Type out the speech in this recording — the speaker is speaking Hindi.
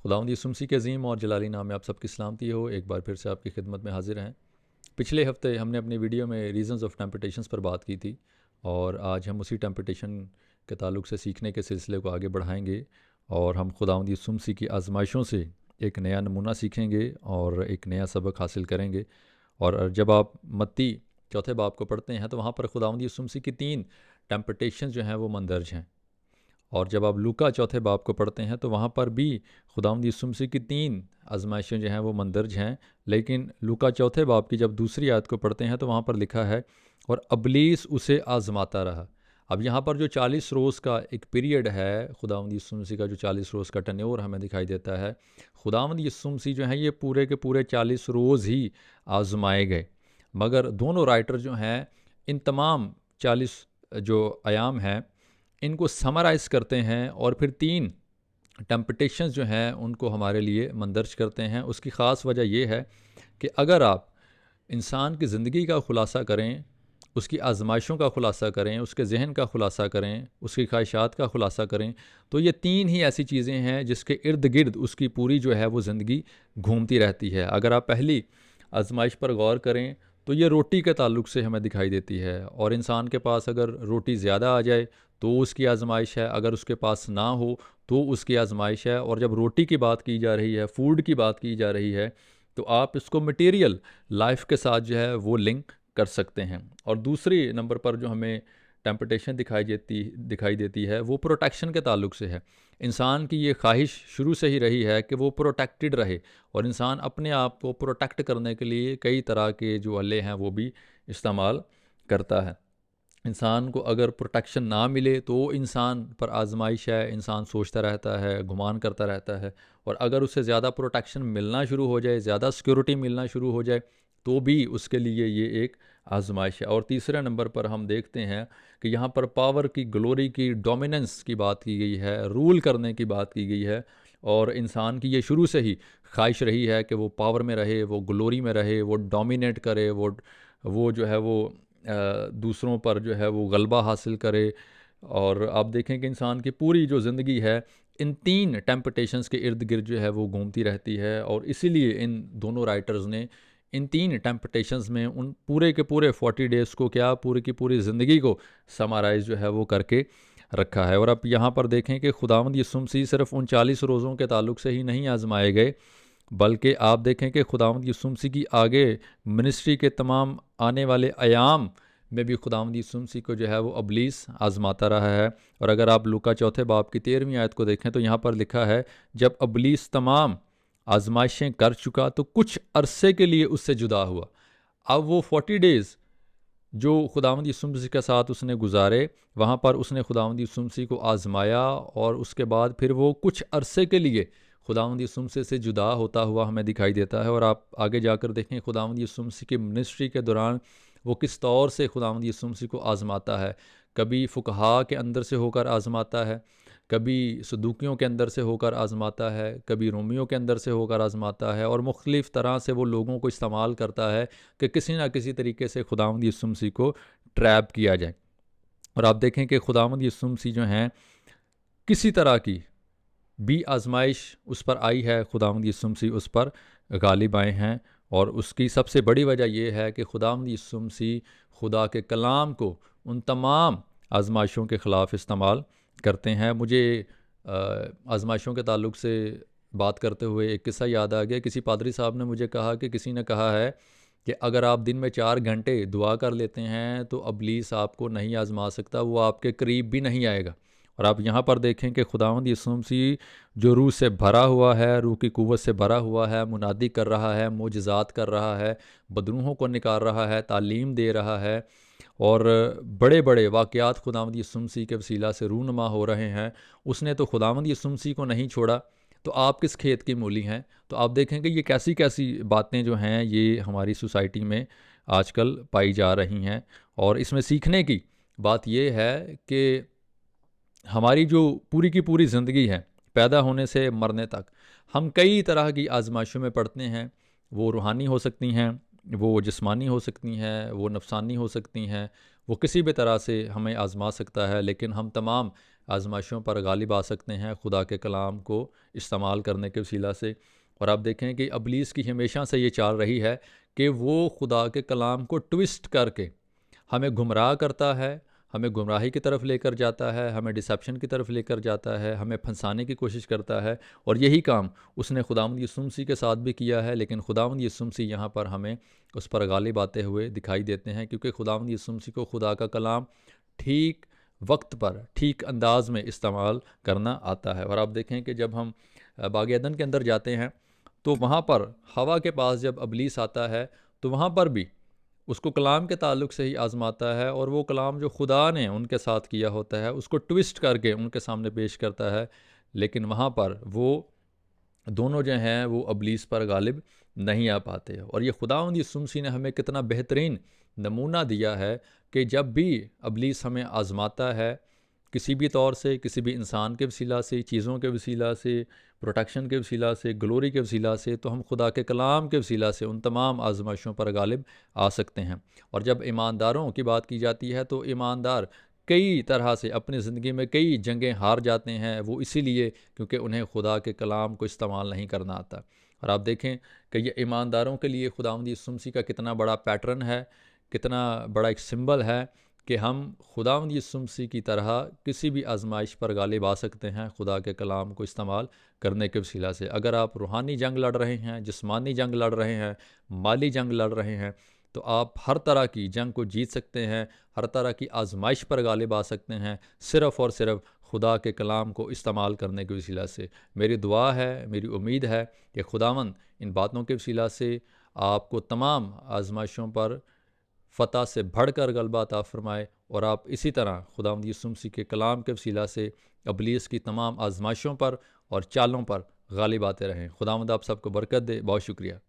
खुदावंद यीशु मसीह के अज़ीम और जलाली नाम में आप सबकी सलामती हो। एक बार फिर से आपकी खिदमत में हाजिर हैं। पिछले हफ्ते हमने अपनी वीडियो में रीज़न्स ऑफ टेम्पटेशंस पर बात की थी और आज हम उसी टेम्पटेशन के ताल्लुक से सीखने के सिलसिले को आगे बढ़ाएंगे और हम खुदावंद यीशु मसीह की आजमाइशों से एक नया नमूना सीखेंगे और एक नया सबक हासिल करेंगे। और जब आप मत्ती चौथे बाब को पढ़ते हैं तो वहाँ पर खुदावंद यीशु मसीह की 3 टेम्पटेशन जो हैं वो मंदर्ज हैं। और जब आप लूका चौथे बाब को पढ़ते हैं तो वहाँ पर भी खुदावंद यीशु मसीह की 3 आजमाइशें जो हैं वो मंदर्ज हैं। लेकिन लूका चौथे बाब की जब दूसरी आयत को पढ़ते हैं तो वहाँ पर लिखा है और अबलीस उसे आजमाता रहा। अब यहाँ पर जो 40 रोज़ का एक पीरियड है, खुदावंद यीशु मसीह का जो 40 रोज़ का टन्योर हमें दिखाई देता है, खुदावंद यीशु मसीह जो हैं ये पूरे के पूरे 40 रोज़ ही आजमाए गए। मगर दोनों राइटर जो हैं इन तमाम 40 जो आयाम हैं इनको समराइज़ करते हैं और फिर 3 टेम्पटेशंस जो हैं उनको हमारे लिए मंदर्ज करते हैं। उसकी ख़ास वजह यह है कि अगर आप इंसान की ज़िंदगी का ख़ुलासा करें, उसकी आजमाइशों का ख़ुलासा करें, उसके जहन का ख़ुलासा करें, उसकी ख्वाहिशात का ख़ुलासा करें, तो ये 3 ही ऐसी चीज़ें हैं जिसके इर्द गिर्द उसकी पूरी जो है वो ज़िंदगी घूमती रहती है। अगर आप पहली आजमाइश पर गौर करें तो ये रोटी के ताल्लुक से हमें दिखाई देती है और इंसान के पास अगर रोटी ज़्यादा आ जाए तो उसकी आजमाइश है, अगर उसके पास ना हो तो उसकी आजमाइश है। और जब रोटी की बात की जा रही है, फूड की बात की जा रही है, तो आप इसको मटेरियल लाइफ के साथ जो है वो लिंक कर सकते हैं। और दूसरी नंबर पर जो हमें टेम्पटेशन दिखाई देती है वो प्रोटेक्शन के ताल्लुक से है। इंसान की ये ख्वाहिश शुरू से ही रही है कि वो प्रोटेक्टेड रहे और इंसान अपने आप को प्रोटेक्ट करने के लिए कई तरह के जो अल्ले हैं वो भी इस्तेमाल करता है। इंसान को अगर प्रोटेक्शन ना मिले तो इंसान पर आजमाइश है, इंसान सोचता रहता है, गुमान करता रहता है। और अगर उससे ज़्यादा प्रोटेक्शन मिलना शुरू हो जाए, ज़्यादा सिक्योरिटी मिलना शुरू हो जाए, तो भी उसके लिए ये एक आजमाइश है। और तीसरे नंबर पर हम देखते हैं कि यहाँ पर पावर की, ग्लोरी की, डोमिनेंस की बात की गई है, रूल करने की बात की गई है। और इंसान की ये शुरू से ही ख्वाहिश रही है कि वो पावर में रहे, वो ग्लोरी में रहे, वो डोमिनेट करे, वो जो है वो दूसरों पर जो है वो गलबा हासिल करे। और आप देखें कि इंसान की पूरी जो ज़िंदगी है इन 3 टेम्पटेशंस के इर्द गिर्द जो है वो घूमती रहती है। और इसीलिए इन दोनों राइटर्स ने इन 3 टेम्पटेशंस में उन पूरे के पूरे 40 डेज़ को, क्या पूरी की पूरी ज़िंदगी को समराइज़ जो है वो करके रखा है। और अब यहाँ पर देखें कि खुदावंद यीशु मसीह सिर्फ उन 40 रोज़ों के ताल्लुक से ही नहीं आजमाए गए, बल्कि आप देखें कि खुदावंद यीशु मसीह की आगे मिनिस्ट्री के तमाम आने वाले अयाम में भी खुदावंद यीशु मसीह को जो है वो अबलीस आजमाता रहा है। और अगर आप लूका चौथे बाब की 13वीं आयत को देखें तो यहाँ पर लिखा है, जब अबलीस तमाम आजमाइशें कर चुका तो कुछ अरसे के लिए उससे जुदा हुआ। अब वो 40 डेज़ जो खुदावंद यीशु मसीह के साथ उसने गुजारे, वहाँ पर उसने खुदावंद यीशु मसीह को आजमाया और उसके बाद फिर वो कुछ अरसे के लिए खुदावंद यीशु मसीह से जुदा होता हुआ हमें दिखाई देता है। और आप आगे जाकर देखें खुदावंद यीशु मसीह की मिनिस्ट्री के दौरान वो किस तौर से खुदावंद यीशु मसीह को आजमाता है। कभी फुकहा के अंदर से होकर आजमाता है, कभी सदूकियों के अंदर से होकर आजमाता है, कभी रोमियों के अंदर से होकर आजमाता है। और मुख्तलिफ़ तरह से वो लोगों को इस्तेमाल करता है कि किसी ना किसी तरीके से खुदावंद यीशु मसीह को ट्रैप किया जाए। और आप देखें कि खुदावंद यीशु मसीह जो हैं किसी तरह की भी आजमाइश उस पर आई है, खुदावंद यीशु मसीह उस पर गालिब आए हैं। और उसकी सबसे बड़ी वजह यह है कि खुदावंद यीशु मसीह खुदा के कलाम को उन तमाम आजमाइशों के ख़िलाफ़ इस्तेमाल करते हैं। मुझे आजमाइशों के ताल्लुक से बात करते हुए एक किस्सा याद आ गया। किसी पादरी साहब ने मुझे कहा कि किसी ने कहा है कि अगर आप दिन में 4 घंटे दुआ कर लेते हैं तो अबलीस आपको नहीं आजमा सकता, वो आपके करीब भी नहीं आएगा। और आप यहाँ पर देखें कि खुदावंद यीशु मसीह जो रूह से भरा हुआ है, रूह की कुव्वत से भरा हुआ है, मुनादी कर रहा है, मोजज़ात कर रहा है, बदरूहों को निकाल रहा है, तालीम दे रहा है और बड़े बड़े वाक़यात खुदावंद यीशु मसीह के वसीला से रूनमा हो रहे हैं, उसने तो खुदावंद यीशु मसीह को नहीं छोड़ा, तो आप किस खेत की मूली हैं। तो आप देखें कि ये कैसी कैसी बातें जो हैं ये हमारी सोसाइटी में आजकल पाई जा रही हैं। और इसमें सीखने की बात ये है कि हमारी जो पूरी की पूरी ज़िंदगी है, पैदा होने से मरने तक, हम कई तरह की आजमाइशों में पड़ते हैं। वो रूहानी हो सकती हैं, वो जिस्मानी हो सकती हैं, वो नफसानी हो सकती हैं, वो किसी भी तरह से हमें आजमा सकता है। लेकिन हम तमाम आजमाइशों पर गालिब आ सकते हैं खुदा के कलाम को इस्तेमाल करने के वसीला से। और आप देखें कि इब्लीस की हमेशा से ये चाल रही है कि वो खुदा के कलाम को ट्विस्ट करके हमें गुमराह करता है, हमें गुमराही की तरफ लेकर जाता है, हमें डिसेप्शन की तरफ लेकर जाता है, हमें फंसाने की कोशिश करता है। और यही काम उसने खुदावंद यीशु मसीह के साथ भी किया है, लेकिन खुदावंद यीशु मसीह यहाँ पर हमें उस पर गालिब आते हुए दिखाई देते हैं, क्योंकि खुदावंद यीशु मसीह को खुदा का कलाम ठीक वक्त पर ठीक अंदाज में इस्तेमाल करना आता है। और आप देखें कि जब हम बाग एदन के अंदर जाते हैं तो वहाँ पर हवा के पास जब इब्लीस आता है तो वहाँ पर भी उसको कलाम के ताल्लुक से ही आजमाता है, और वो कलाम जो खुदा ने उनके साथ किया होता है उसको ट्विस्ट करके उनके सामने पेश करता है। लेकिन वहाँ पर वो दोनों जो हैं वो इब्लीस पर गालिब नहीं आ पाते। और ये खुदावंद यीशु मसीह ने हमें कितना बेहतरीन नमूना दिया है कि जब भी इब्लीस हमें आजमाता है किसी भी तौर से, किसी भी इंसान के वसीला से, चीज़ों के वसीला से, प्रोटेक्शन के वसीला से, ग्लोरी के वसीला से, तो हम खुदा के कलाम के वसीला से उन तमाम आजमाइशों पर गालिब आ सकते हैं। और जब ईमानदारों की बात की जाती है तो ईमानदार कई तरह से अपनी ज़िंदगी में कई जंगें हार जाते हैं, वो इसीलिए क्योंकि उन्हें खुदा के कलाम को इस्तेमाल नहीं करना आता। और आप देखें कि ये ईमानदारों के लिए खुदावंद यीशु मसीह का कितना बड़ा पैटर्न है, कितना बड़ा एक सिंबल है कि हम खुदावंद यीशु मसीह की तरह किसी भी आजमाइश पर गालिब आ सकते हैं खुदा के कलाम को इस्तेमाल करने के वसीला से। अगर आप रूहानी जंग लड़ रहे हैं, जिस्मानी जंग लड़ रहे हैं, माली जंग लड़ रहे हैं, तो आप हर तरह की जंग को जीत सकते हैं, हर तरह की आजमाइश पर गालिब आ सकते हैं, सिर्फ़ और सिर्फ खुदा के कलाम को इस्तेमाल करने के वसीला से। मेरी दुआ है, मेरी उम्मीद है कि खुदावंद इन बातों के वसीला से आपको तमाम आजमाइशों पर फ़तह से बढ़कर गलबा अता फ़रमाए, और आप इसी तरह खुदावंद यीशु मसीह के कलाम के वसीला से इब्लीस की तमाम आजमाइशों पर और चालों पर गालिब आते रहें। खुदावंद आप सबको बरकत दे। बहुत शुक्रिया।